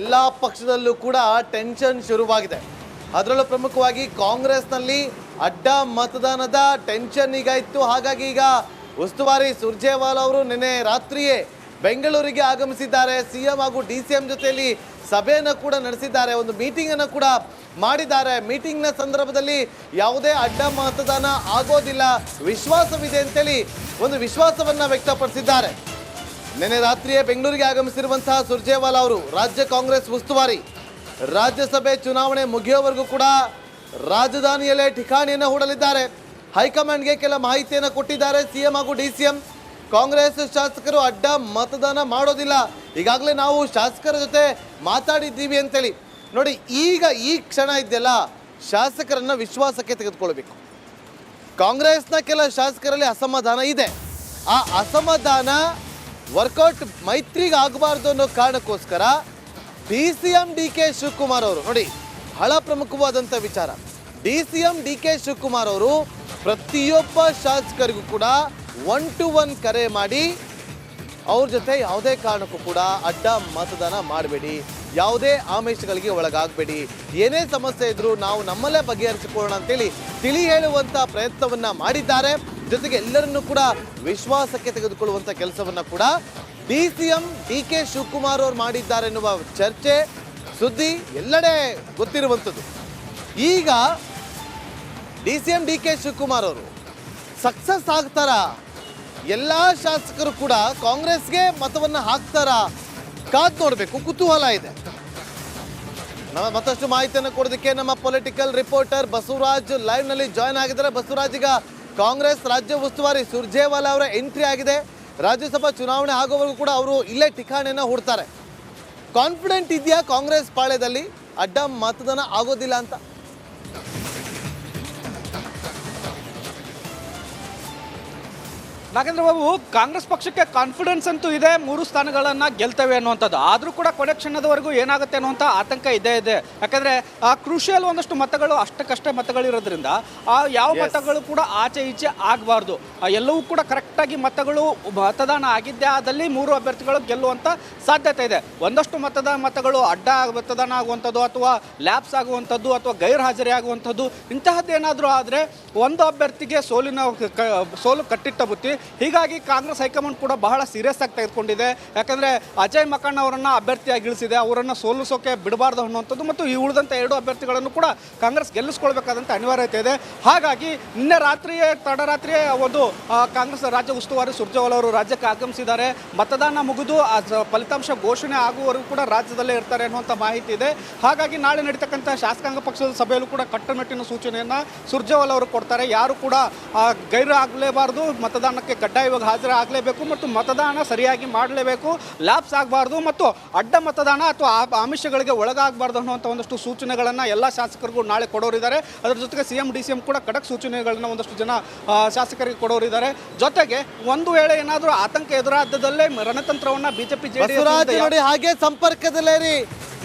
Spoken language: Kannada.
ಎಲ್ಲಾ ಪಕ್ಷದಲ್ಲೂ ಕೂಡ ಟೆನ್ಷನ್ ಶುರುವಾಗಿದೆ. ಅದರಲ್ಲೂ ಪ್ರಮುಖವಾಗಿ ಕಾಂಗ್ರೆಸ್ನಲ್ಲಿ ಅಡ್ಡ ಮತದಾನದ ಟೆನ್ಷನ್ ಈಗ ಇತ್ತು. ಹಾಗಾಗಿ ಈಗ ಉಸ್ತುವಾರಿ ಸುರ್ಜೇವಾಲಾ ಅವರು ನಿನ್ನೆ ರಾತ್ರಿಯೇ ಬೆಂಗಳೂರಿಗೆ ಆಗಮಿಸಿದ್ದಾರೆ. ಸಿಎಂ ಹಾಗೂ ಡಿಸಿಎಂ ಜೊತೆಯಲ್ಲಿ ಸಭೆಯನ್ನು ಕೂಡ ನಡೆಸಿದ್ದಾರೆ, ಒಂದು ಮೀಟಿಂಗ್ ಅನ್ನು ಕೂಡ ಮಾಡಿದ್ದಾರೆ. ಮೀಟಿಂಗ್ನ ಸಂದರ್ಭದಲ್ಲಿ ಯಾವುದೇ ಅಡ್ಡ ಮತದಾನ ಆಗೋದಿಲ್ಲ, ವಿಶ್ವಾಸವಿದೆ ಅಂತೇಳಿ ಒಂದು ವಿಶ್ವಾಸವನ್ನ ವ್ಯಕ್ತಪಡಿಸಿದ್ದಾರೆ. ನಿನ್ನೆ ರಾತ್ರಿಯೇ ಬೆಂಗಳೂರಿಗೆ ಆಗಮಿಸಿರುವಂತಹ ಸುರ್ಜೇವಾಲಾ ಅವರು ರಾಜ್ಯ ಕಾಂಗ್ರೆಸ್ ಉಸ್ತುವಾರಿ ರಾಜ್ಯಸಭೆ ಚುನಾವಣೆ ಮುಗಿಯೋವರೆಗೂ ಕೂಡ ರಾಜಧಾನಿಯಲ್ಲೇ ಠಿಕಾಣಿಯನ್ನು ಹೂಡಲಿದ್ದಾರೆ. ಹೈಕಮಾಂಡ್ಗೆ ಕೆಲ ಮಾಹಿತಿಯನ್ನು ಕೊಟ್ಟಿದ್ದಾರೆ ಸಿಎಂ ಹಾಗೂ ಡಿಸಿಎಂ. ಕಾಂಗ್ರೆಸ್ ಶಾಸಕರು ಅಡ್ಡ ಮತದಾನ ಮಾಡೋದಿಲ್ಲ, ಈಗಾಗಲೇ ನಾವು ಶಾಸಕರ ಜೊತೆ ಮಾತಾಡಿದ್ದೀವಿ ಅಂತೇಳಿ. ನೋಡಿ, ಈಗ ಈ ಕ್ಷಣ ಇದೆಯಲ್ಲ, ಶಾಸಕರನ್ನ ವಿಶ್ವಾಸಕ್ಕೆ ತೆಗೆದುಕೊಳ್ಬೇಕು. ಕಾಂಗ್ರೆಸ್ನ ಕೆಲ ಶಾಸಕರಲ್ಲಿ ಅಸಮಾಧಾನ ಇದೆ. ಆ ಅಸಮಾಧಾನ ವರ್ಕೌಟ್ ಮೈತ್ರಿಗೆ ಆಗಬಾರ್ದು ಅನ್ನೋ ಕಾರಣಕ್ಕೋಸ್ಕರ ಡಿಸಿಎಂ ಡಿಕೆ ಶಿವಕುಮಾರ್ ಅವರು, ನೋಡಿ ಬಹಳ ಪ್ರಮುಖವಾದಂಥ ವಿಚಾರ, ಡಿಸಿಎಂ ಡಿಕೆ ಶಿವಕುಮಾರ್ ಅವರು ಪ್ರತಿಯೊಬ್ಬ ಶಾಸಕರಿಗೂ ಕೂಡ 1-to-1 ಕರೆ ಮಾಡಿ ಅವ್ರ ಜೊತೆ ಯಾವುದೇ ಕಾರಣಕ್ಕೂ ಕೂಡ ಅಡ್ಡ ಮತದಾನ ಮಾಡಬೇಡಿ, ಯಾವುದೇ ಆಮಿಷಗಳಿಗೆ ಒಳಗಾಗಬೇಡಿ, ಏನೇ ಸಮಸ್ಯೆ ಇದ್ರೂ ನಾವು ನಮ್ಮಲ್ಲೇ ಬಗೆಹರಿಸಿಕೊಳ್ಳೋಣ ಅಂತೇಳಿ ತಿಳಿ ಹೇಳುವಂಥ ಪ್ರಯತ್ನವನ್ನ ಮಾಡಿದ್ದಾರೆ. ಜೊತೆಗೆ ಎಲ್ಲರನ್ನೂ ಕೂಡ ವಿಶ್ವಾಸಕ್ಕೆ ತೆಗೆದುಕೊಳ್ಳುವಂಥ ಕೆಲಸವನ್ನ ಕೂಡ ಡಿಸಿಎಂ ಡಿಕೆ ಶಿವಕುಮಾರ್ ಅವರು ಮಾಡಿದ್ದಾರೆ ಎನ್ನುವ ಚರ್ಚೆ ಸುದ್ದಿ ಎಲ್ಲೆಡೆ ಗೊತ್ತಿರುವಂಥದ್ದು. ಈಗ ಡಿಸಿಎಂ ಡಿಕೆ ಶಿವಕುಮಾರ್ ಅವರು ಸಕ್ಸಸ್ ಆಗ್ತಾರಾ, ಎಲ್ಲ ಶಾಸಕರು ಕೂಡ ಕಾಂಗ್ರೆಸ್ಗೆ ಮತವನ್ನು ಹಾಕ್ತಾರಾ, ಕಾದ್ ನೋಡಬೇಕು, ಕುತೂಹಲ ಇದೆ. ನಮ್ಮ ಮತ್ತಷ್ಟು ಮಾಹಿತಿಯನ್ನು ಕೊಡೋದಕ್ಕೆ ನಮ್ಮ ಪೊಲಿಟಿಕಲ್ ರಿಪೋರ್ಟರ್ ಬಸವರಾಜ್ ಲೈವ್ ನಲ್ಲಿ ಜಾಯ್ನ್ ಆಗಿದ್ದಾರೆ. ಬಸವರಾಜ್, ಈಗ ಕಾಂಗ್ರೆಸ್ ರಾಜ್ಯ ಉಸ್ತುವಾರಿ ಸುರ್ಜೇವಾಲಾ ಅವರ ಎಂಟ್ರಿ ಆಗಿದೆ. ರಾಜ್ಯಸಭಾ ಚುನಾವಣೆ ಆಗೋವರೆಗೂ ಕೂಡ ಅವರು ಇಲ್ಲೇ ಠಿಕಾಣಿಯನ್ನು ಹೂಡ್ತಾರೆ. ಕಾನ್ಫಿಡೆಂಟ್ ಇದೆಯಾ ಕಾಂಗ್ರೆಸ್ ಪಾಳ್ಯದಲ್ಲಿ ಅಡ್ಡ ಮತದಾನ ಆಗೋದಿಲ್ಲ ಅಂತ? ನಾಗೇಂದ್ರ ಬಾಬು, ಕಾಂಗ್ರೆಸ್ ಪಕ್ಷಕ್ಕೆ ಕಾನ್ಫಿಡೆನ್ಸ್ ಅಂತೂ ಇದೆ, 3 ಸ್ಥಾನಗಳನ್ನು ಗೆಲ್ತವೆ ಅನ್ನುವಂಥದ್ದು. ಆದರೂ ಕೂಡ ಕೊನೆ ಕ್ಷಣದವರೆಗೂ ಏನಾಗುತ್ತೆ ಅನ್ನುವಂಥ ಆತಂಕ ಇದ್ದೇ ಇದೆ. ಯಾಕಂದರೆ ಆ ಕ್ರೂಷಿಯಲ್ ಒಂದಷ್ಟು ಮತಗಳು ಅಷ್ಟಕ್ಕಷ್ಟೇ ಮತಗಳಿರೋದ್ರಿಂದ ಆ ಯಾವ ಮತಗಳು ಕೂಡ ಆಚೆ ಈಚೆ ಆಗಬಾರ್ದು, ಎಲ್ಲವೂ ಕೂಡ ಕರೆಕ್ಟಾಗಿ ಮತದಾನ ಆಗಿದ್ದೇ ಆದಲ್ಲಿ 3 ಅಭ್ಯರ್ಥಿಗಳು ಗೆಲ್ಲುವಂಥ ಸಾಧ್ಯತೆ ಇದೆ. ಒಂದಷ್ಟು ಮತಗಳು ಅಡ್ಡ ಮತದಾನ ಆಗುವಂಥದ್ದು ಅಥವಾ ಲ್ಯಾಪ್ಸ್ ಆಗುವಂಥದ್ದು ಅಥವಾ ಗೈರ್ಹಾಜರಿ ಆಗುವಂಥದ್ದು ಇಂತಹದ್ದೇನಾದರೂ ಆದರೆ ಒಂದು ಅಭ್ಯರ್ಥಿಗೆ ಸೋಲು ಕಟ್ಟಿಟ್ಟ ಬುತ್ತಿ. ಹೀಗಾಗಿ ಕಾಂಗ್ರೆಸ್ ಹೈಕಮಾಂಡ್ ಕೂಡ ಬಹಳ ಸೀರಿಯಸ್ ಆಗಿ ತೆಗೆದುಕೊಂಡಿದೆ. ಯಾಕಂದರೆ ಅಜಯ್ ಮಕಣ್ಣ ಅವರನ್ನು ಅಭ್ಯರ್ಥಿಯಾಗಿ ಇಳಿಸಿದೆ, ಅವರನ್ನು ಸೋಲಿಸೋಕೆ ಬಿಡಬಾರ್ದು ಅನ್ನುವಂಥದ್ದು ಮತ್ತು ಈ ಉಳಿದಂಥ 2 ಅಭ್ಯರ್ಥಿಗಳನ್ನು ಕೂಡ ಕಾಂಗ್ರೆಸ್ ಗೆಲ್ಲಿಸ್ಕೊಳ್ಬೇಕಾದಂಥ ಅನಿವಾರ್ಯತೆ ಇದೆ. ಹಾಗಾಗಿ ನಿನ್ನೆ ತಡರಾತ್ರಿಯೇ ಒಂದು ಕಾಂಗ್ರೆಸ್ ರಾಜ್ಯ ಉಸ್ತುವಾರಿ ಸುರ್ಜೇವಾಲಾ ಅವರು ರಾಜ್ಯಕ್ಕೆ ಆಗಮಿಸಿದ್ದಾರೆ. ಮತದಾನ ಮುಗಿದು ಫಲಿತಾಂಶ ಘೋಷಣೆ ಆಗುವವರೆಗೂ ಕೂಡ ರಾಜ್ಯದಲ್ಲೇ ಇರ್ತಾರೆ ಅನ್ನುವಂಥ ಮಾಹಿತಿ ಇದೆ. ಹಾಗಾಗಿ ನಾಳೆ ನಡೀತಕ್ಕಂಥ ಶಾಸಕಾಂಗ ಪಕ್ಷದ ಸಭೆಯಲ್ಲೂ ಕೂಡ ಕಟ್ಟುನಿಟ್ಟಿನ ಸೂಚನೆಯನ್ನು ಸುರ್ಜೇವಾಲಾ ಅವರು ಕೊಡ್ತಾರೆ. ಯಾರು ಕೂಡ ಗೈರು ಆಗಲೇಬಾರ್ದು, ಮತದಾನಕ್ಕೆ ಕಡ್ಡಾಯವಾಗಿ ಹಾಜರಾಗಲೇಬೇಕು ಮತ್ತು ಮತದಾನ ಸರಿಯಾಗಿ ಮಾಡಲೇಬೇಕು, ಲ್ಯಾಪ್ಸ್ ಆಗಬಾರ್ದು ಮತ್ತು ಅಡ್ಡ ಮತದಾನ ಅಥವಾ ಆಮಿಷಗಳಿಗೆ ಒಳಗಾಗಬಾರ್ದು ಅನ್ನುವಂಥ ಒಂದಷ್ಟು ಸೂಚನೆಗಳನ್ನು ಎಲ್ಲ ಶಾಸಕರಿಗೂ ನಾಳೆ ಕೊಡೋರಿದ್ದಾರೆ. ಅದರ ಜೊತೆಗೆ ಸಿಎಂ ಡಿಸಿಎಂ ಕೂಡ ಖಡಕ್ ಸೂಚನೆಗಳನ್ನ ಒಂದಷ್ಟು ಜನ ಶಾಸಕರಿಗೆ ಕೊಡೋರಿದ್ದಾರೆ. ಜೊತೆಗೆ ಒಂದು ವೇಳೆ ಏನಾದರೂ ಆತಂಕ ಎದುರಾದಲ್ಲೇ ರಣತಂತ್ರವನ್ನ ಬಿಜೆಪಿ ನೋಡಿ, ಹಾಗೆ ಸಂಪರ್ಕದಲ್ಲೇ ರೀ